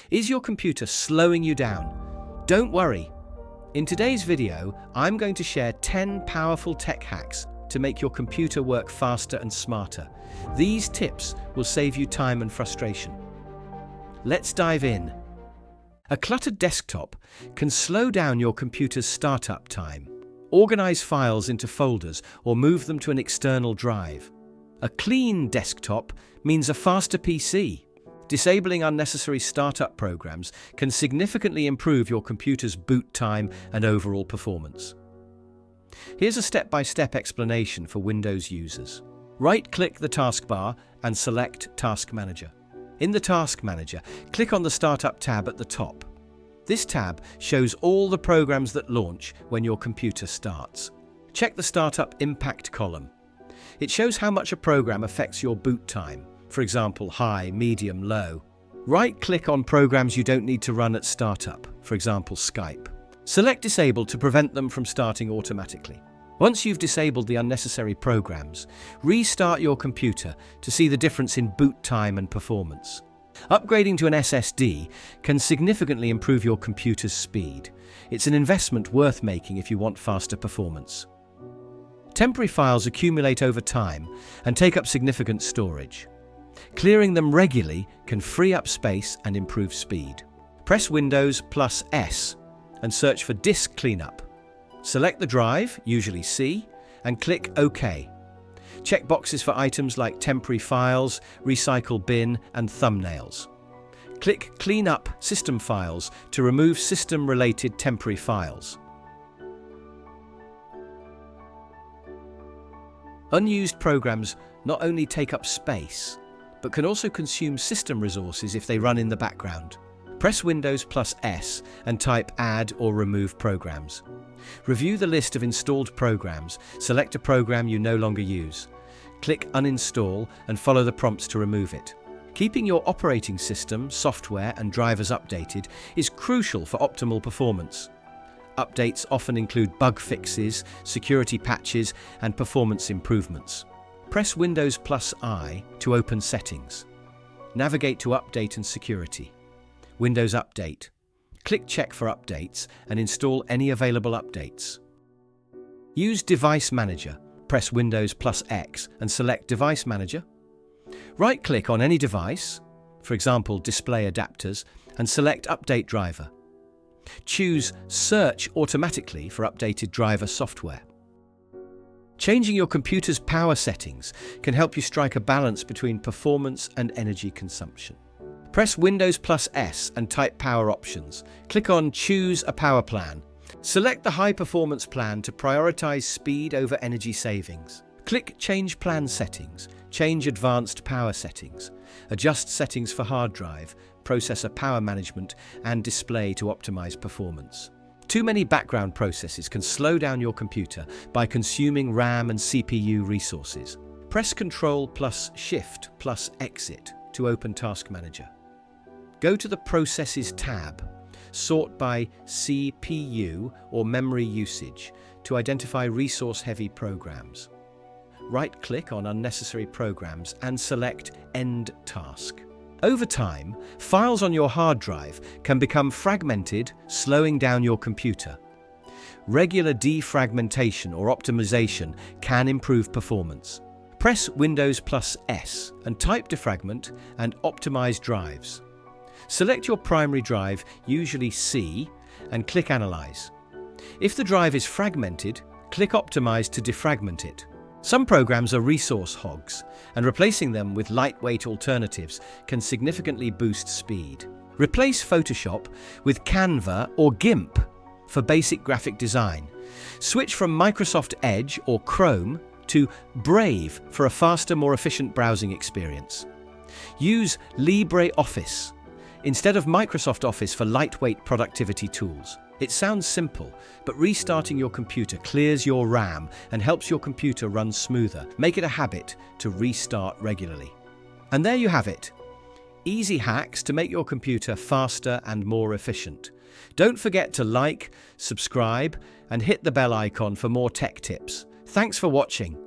Is your computer slowing you down? Don't worry. In today's video, I'm going to share 10 powerful tech hacks to make your computer work faster and smarter. These tips will save you time and frustration. Let's dive in. A cluttered desktop can slow down your computer's startup time. Organize files into folders or move them to an external drive. A clean desktop means a faster PC. Disabling unnecessary startup programs can significantly improve your computer's boot time and overall performance. Here's a step-by-step explanation for Windows users. Right-click the taskbar and select Task Manager. In the Task Manager, click on the Startup tab at the top. This tab shows all the programs that launch when your computer starts. Check the Startup Impact column. It shows how much a program affects your boot time. For example, high, medium, low. Right-click on programs you don't need to run at startup, for example, Skype. Select Disable to prevent them from starting automatically. Once you've disabled the unnecessary programs, restart your computer to see the difference in boot time and performance. Upgrading to an SSD can significantly improve your computer's speed. It's an investment worth making if you want faster performance. Temporary files accumulate over time and take up significant storage. Clearing them regularly can free up space and improve speed. Press Windows plus S and search for Disk Cleanup. Select the drive, usually C, and click OK. Check boxes for items like temporary files, recycle bin, and thumbnails. Click Clean Up System Files to remove system-related temporary files. Unused programs not only take up space, but can also consume system resources if they run in the background. Press Windows plus S and type Add or Remove Programs. Review the list of installed programs, select a program you no longer use. Click Uninstall and follow the prompts to remove it. Keeping your operating system, software and drivers updated is crucial for optimal performance. Updates often include bug fixes, security patches and performance improvements. Press Windows plus I to open Settings. Navigate to Update and Security. Windows Update. Click Check for updates and install any available updates. Use Device Manager. Press Windows plus X and select Device Manager. Right-click on any device, for example display adapters, and select Update Driver. Choose Search automatically for updated driver software. Changing your computer's power settings can help you strike a balance between performance and energy consumption. Press Windows plus S and type Power Options. Click on Choose a Power Plan. Select the High Performance Plan to prioritize speed over energy savings. Click Change Plan Settings. Change Advanced Power Settings. Adjust settings for hard drive, processor power management, and display to optimize performance. Too many background processes can slow down your computer by consuming RAM and CPU resources. Press Ctrl plus Shift plus Exit to open Task Manager. Go to the Processes tab. Sort by CPU or memory usage to identify resource-heavy programs. Right-click on unnecessary programs and select End Task. Over time, files on your hard drive can become fragmented, slowing down your computer. Regular defragmentation or optimization can improve performance. Press Windows plus S and type Defragment and Optimize Drives. Select your primary drive, usually C, and click Analyze. If the drive is fragmented, click Optimize to defragment it. Some programs are resource hogs, and replacing them with lightweight alternatives can significantly boost speed. Replace Photoshop with Canva or GIMP for basic graphic design. Switch from Microsoft Edge or Chrome to Brave for a faster, more efficient browsing experience. Use LibreOffice instead of Microsoft Office for lightweight productivity tools. It sounds simple, but restarting your computer clears your RAM and helps your computer run smoother. Make it a habit to restart regularly. And there you have it. Easy hacks to make your computer faster and more efficient. Don't forget to like, subscribe, and hit the bell icon for more tech tips. Thanks for watching.